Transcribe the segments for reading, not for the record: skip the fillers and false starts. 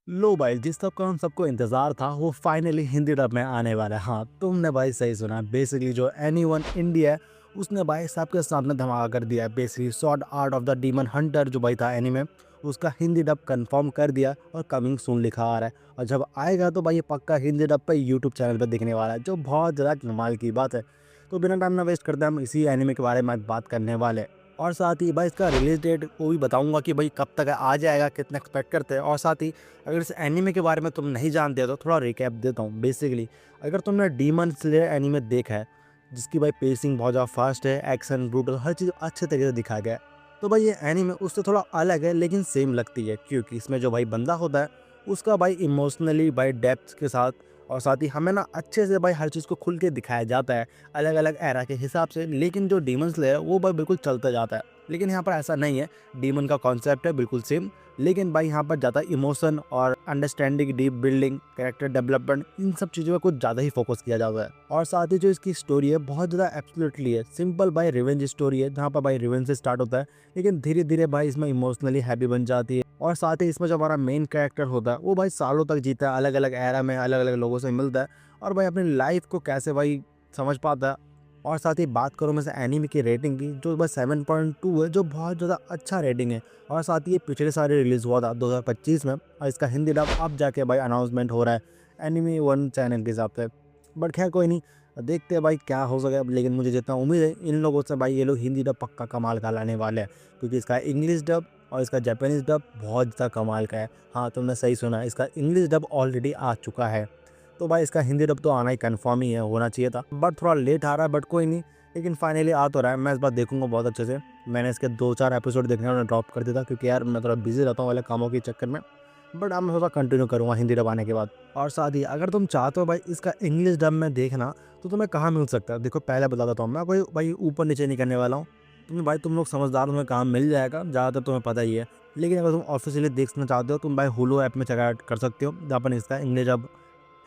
लो भाई, जिस सब का हम सबको इंतज़ार था वो फाइनली हिंदी डब में आने वाला है। हाँ, तुमने भाई सही सुना। बेसिकली जो एनीवन इंडिया है उसने भाई सबके सामने धमाका कर दिया है। Basically sword art of the demon Hunter जो भाई था एनीमे, उसका हिंदी डब कंफर्म कर दिया और कमिंग सून लिखा आ रहा है। और जब आएगा तो भाई ये पक्का हिंदी डब पे यूट्यूब चैनल पे दिखने वाला है, जो बहुत ज़्यादा कमाल की बात है। तो बिना टाइम ना वेस्ट करते हम इसी एनीमे के बारे में आज बात करने वाले हैं। और साथ ही भाई इसका रिलीज डेट वो भी बताऊंगा कि भाई कब तक आ जाएगा, कितना एक्सपेक्ट करते हैं। और साथ ही अगर इस एनीमे के बारे में तुम नहीं जानते हो तो थोड़ा रिकैप देता हूँ। बेसिकली अगर तुमने डीमन स्लेयर एनीमे देखा है, जिसकी भाई पेसिंग बहुत ज़्यादा फास्ट है, एक्शन ब्रूटल हर चीज़ अच्छे तरीके से दिखाया गया है, तो भाई ये एनीमे उससे थोड़ा अलग है लेकिन सेम लगती है। क्योंकि इसमें जो भाई बंदा होता है उसका भाई इमोशनली भाई डेप्थ के साथ, और साथ ही हमें ना अच्छे से भाई हर चीज़ को खुल के दिखाया जाता है अलग अलग एरा के हिसाब से। लेकिन जो डीमन स्लेयर है वो भाई बिल्कुल चलता जाता है, लेकिन यहाँ पर ऐसा नहीं है। डीमन का कॉन्सेप्ट है बिल्कुल सेम, लेकिन भाई यहाँ पर ज़्यादा इमोशन और understanding, deep building, character development, इन सब चीज़ों पर कुछ ज़्यादा ही फोकस किया जाता है। और साथ ही जो इसकी स्टोरी है बहुत ज़्यादा एब्सोल्युटली है सिंपल भाई रिवेंज स्टोरी है, जहाँ पर भाई रिवेंज से स्टार्ट होता है लेकिन धीरे धीरे भाई इसमें इमोशनली हैप्पी बन जाती है। और साथ ही इसमें जो हमारा मेन कैरेक्टर होता है वो भाई सालों तक जीता है, अलग अलग एरा में अलग अलग लोगों से मिलता है और भाई अपनी लाइफ को कैसे भाई समझ पाता है। और साथ ही बात करूँ मैं से एनीमे की रेटिंग की, जो बस 7.2 है, जो बहुत ज़्यादा अच्छा रेटिंग है। और साथ ही ये पिछले साल रिलीज़ हुआ था 2025 में, और इसका हिंदी डब अब जाके भाई अनाउंसमेंट हो रहा है एनीमे वन चैनल के हिसाब से। बट खैर कोई नहीं, देखते हैं भाई क्या हो सके अब। लेकिन मुझे जितना उम्मीद है इन लोगों से भाई ये लोग हिंदी डब पक्का कमाल का लाने वाले हैं, क्योंकि इसका इंग्लिश डब और इसका जापानीज़ डब बहुत ज़्यादा कमाल का है। हाँ, तुमने सही सुना, इसका इंग्लिश डब ऑलरेडी आ चुका है। तो भाई इसका हिंदी डब तो आना ही कन्फर्म ही है, होना चाहिए था, बट थोड़ा लेट आ रहा है, बट कोई नहीं। लेकिन फाइनली आ तो रहा है, मैं इस बार देखूंगा बहुत अच्छे से। मैंने इसके 2-4 एपिसोड देखने और ड्रॉप कर दिया था क्योंकि यार मैं थोड़ा बिजी रहता हूँ वाले कामों के चक्कर में। बट अब मैं थोड़ा कंटिन्यू करूँगा हिंदी डब आने के बाद। और साथ ही अगर तुम चाहते हो भाई इसका इंग्लिश डब में देखना, तो तुम्हें कहाँ मिल सकता है? देखो पहले बता देता हूँ मैं, कोई भाई ऊपर नीचे नहीं करने वाला हूँ। तुम लोग समझदार, तुम्हें काम मिल जाएगा, ज़्यादातर तुम्हें पता ही है। लेकिन अगर तुम ऑफिशियली देखना चाहते हो तुम भाई हुलू ऐप में चेकआउट कर सकते हो, जहाँ पर इसका इंग्लिश डब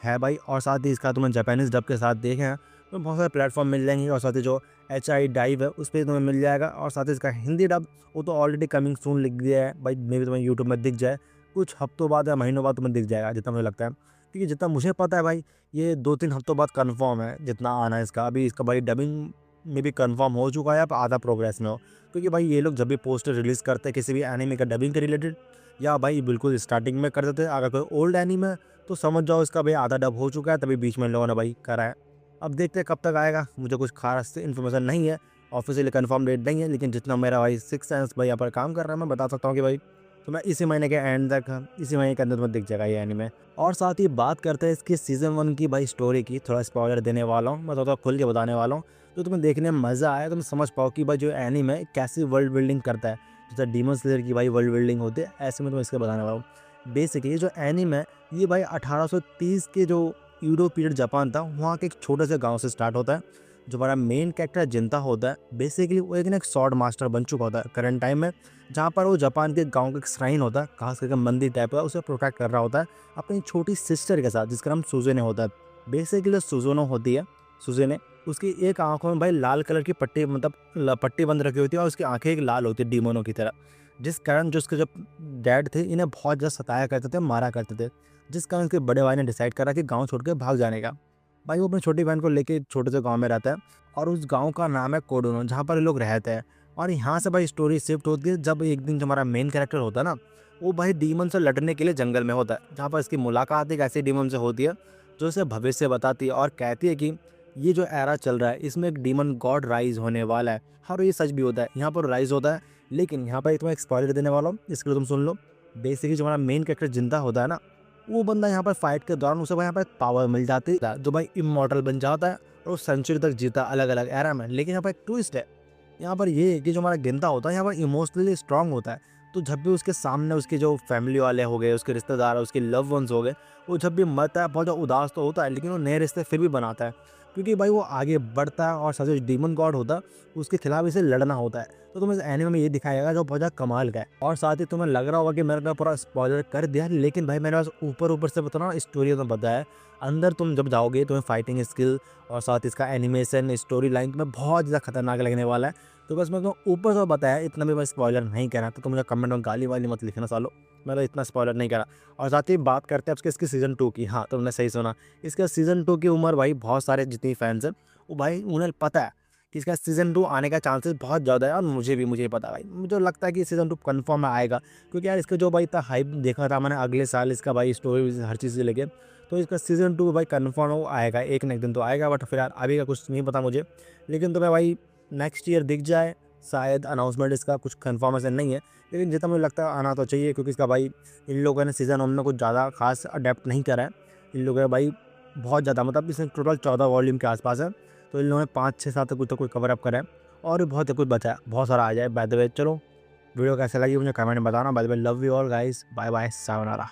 है भाई। और साथ ही इसका तुम्हें जापानीज़ डब के साथ देखें हैं तो बहुत सारे प्लेटफॉर्म मिल जाएंगे। और साथ ही जो HI डाइव है उस पर तुम्हें मिल जाएगा। और साथ ही इसका हिंदी डब वो तो ऑलरेडी कमिंग सून लिख दिया है भाई, मे भी तुम्हें यूट्यूब में दिख जाए कुछ हफ्तों बाद या महीनों बाद तुम्हें दिख जाएगा, जितना मुझे लगता है। क्योंकि जितना मुझे पता है भाई ये 2-3 हफ्तों बाद कन्फर्म है जितना आना है इसका। अभी इसका भाई डबिंग में भी कन्फर्म हो चुका है, अब आधा प्रोग्रेस में हो। क्योंकि भाई ये लोग जब भी पोस्टर रिलीज़ करते हैं किसी भी एनीमे का डबिंग के रिलेटेड, या भाई बिल्कुल स्टार्टिंग में कर देते हैं। अगर कोई ओल्ड एनीमे तो समझ जाओ इसका भाई आधा डब हो चुका है, तभी बीच में इन लोगों ने भाई करा है। अब देखते हैं कब तक आएगा, मुझे कुछ खास इन्फॉर्मेशन नहीं है, ऑफिशियली कंफर्म डेट नहीं है। लेकिन जितना मेरा भाई सिक्स सेंस भाई यहाँ पर काम कर रहा है, मैं बता सकता हूँ कि भाई तुम्हें इसी महीने के एंड तक, इसी महीने के अंदर तुम्हें दिख जाएगा ये एनीमे। और साथ ही बात करते हैं इसकी सीज़न 1 की भाई स्टोरी की। थोड़ा स्पॉइलर देने वाला हूँ, मैं थोड़ा खुल के बताने वाला हूँ, तो तुम्हें देखने में मज़ा आया, तुम समझ पाओ कि भाई जो एनीमे कैसी वर्ल्ड बिल्डिंग करता है। जैसे डीमन स्लेयर की भाई वर्ल्ड बिल्डिंग होती है, ऐसे में तुम्हें इसके बताने वाला हूँ। बेसिकली जो एनीमे ये भाई 1830 के जो यूरो पीरियड जापान था वहाँ के एक छोटे से गांव से स्टार्ट होता है। जो हमारा मेन कैरेक्टर जिंता होता है बेसिकली वो एक स्वॉर्ड मास्टर बन चुका होता है करंट टाइम में, जहाँ पर वो जापान के गांव का एक श्राइन होता है, खास करके मंदिर टाइप का, उसे प्रोटेक्ट कर रहा होता है अपनी छोटी सिस्टर के साथ, जिसका नाम सुजेने होता है। बेसिकली सुजोनो होती है, सुजेने, उसकी एक आंखों में भाई लाल कलर की पट्टी, मतलब पट्टी बंद रखी होती है, और उसकी आंखें एक लाल होती है डीमोनों की तरह। जिस कारण जो उसके जो डैड थे इन्हें बहुत ज़्यादा सताया करते थे, मारा करते थे। जिस कारण उसके बड़े भाई ने डिसाइड करा कि गांव छोड़ के भाग जाने का। भाई वो अपनी छोटी बहन को लेके छोटे से गांव में रहता है, और उस गांव का नाम है कोडोनो, जहाँ पर ये लोग रहते हैं। और यहाँ से भाई स्टोरी शिफ्ट होती है जब एक दिन जो हमारा मेन कैरेक्टर होता है ना, वो भाई डीमन से लड़ने के लिए जंगल में होता है, जहाँ पर इसकी मुलाकात एक ऐसी डीमन से होती है जो इसे भविष्य बताती है और कहती है कि ये जो एरा चल रहा है इसमें एक डीमन गॉड राइज होने वाला है। और ये सच भी होता है, यहाँ पर राइज होता है। लेकिन यहाँ पर तुम्हें एक स्पॉइलर देने वाला हूँ, इसके लिए तुम सुन लो। बेसिकली जो हमारा मेन कैरेक्टर जिंदा होता है ना, वो बंदा यहाँ पर फाइट के दौरान उसे भाई यहाँ पर पावर मिल जाती है, जो भाई इमॉर्टल बन जाता है और वो सेंचुरी तक जीता अलग अलग एरा में। लेकिन यहाँ पर एक ट्विस्ट है, यहाँ पर ये है कि जो हमारा गिनता होता है यहाँ पर इमोशनली स्ट्रांग होता है। तो जब भी उसके सामने उसके जो फैमिली वाले हो गए, उसके रिश्तेदार, उसके लव वंस हो गए, वो जब भी मरता है बहुत ज़्यादा उदास तो होता है, लेकिन वो नए रिश्ते फिर भी बनाता है, क्योंकि भाई वो आगे बढ़ता है। और साथ ही डीमन गॉड होता है उसके खिलाफ इसे लड़ना होता है। तो तुम्हें इस एनिमे में ये दिखाएगा जो बहुत ज़्यादा कमाल का है। और साथ ही तुम्हें लग रहा होगा कि मैंने पूरा स्पॉइलर कर दिया, लेकिन भाई मैंने बस ऊपर ऊपर से बताना, स्टोरी तो बताया। अंदर तुम जब जाओगे तुम्हें फाइटिंग स्किल और साथ ही इसका एनिमेशन, स्टोरी लाइन तुम्हें बहुत ज़्यादा खतरनाक लगने वाला है। तो बस मैं तुम्हें ऊपर से बताया, इतना भी मैं स्पॉइलर नहीं कहना, तो तुम मुझे कमेंट में गाली वाली मत लिखना सालो। मैं तो इतना स्पॉइलर नहीं करा। और साथ ही बात करते हैं अब इसकी सीज़न 2 की। हाँ, तुमने सही सुना, इसका सीज़न 2 की उम्र भाई बहुत सारे जितनी फैंस हैं, वो भाई उन्हें पता है कि इसका सीज़न 2 आने का चांसेस बहुत ज़्यादा है। और मुझे पता है भाई, मुझे लगता है कि सीज़न 2 कन्फर्म आएगा, क्योंकि यार इसका जो भाई इतना हाइप देखा था मैंने अगले साल इसका भाई स्टोरी हर चीज़ से लेके, तो इसका सीज़न 2 भाई कन्फर्म वो आएगा, एक ना एक दिन तो आएगा। बट फिर यार अभी का कुछ नहीं पता मुझे, लेकिन तुम्हें भाई नेक्स्ट ईयर दिख जाए शायद। अनाउंसमेंट इसका कुछ कन्फर्मेशन नहीं है, लेकिन जितना मुझे लगता है आना तो चाहिए, क्योंकि इसका भाई इन लोगों ने सीज़न 1 में कुछ ज़्यादा खास अडेप्ट नहीं करा है। इन लोगों ने भाई बहुत ज़्यादा, मतलब इसमें टोटल 14 वॉल्यूम के आसपास है, तो इन लोगों ने 5-6 7 कुछ तो कुछ कवर अप करा है, और भी बहुत कुछ बचा है, बहुत सारा आ जाए। बाय द वे चलो, वीडियो कैसे लगी मुझे कमेंट में बताना। By the way love you all guys, bye bye, sayonara.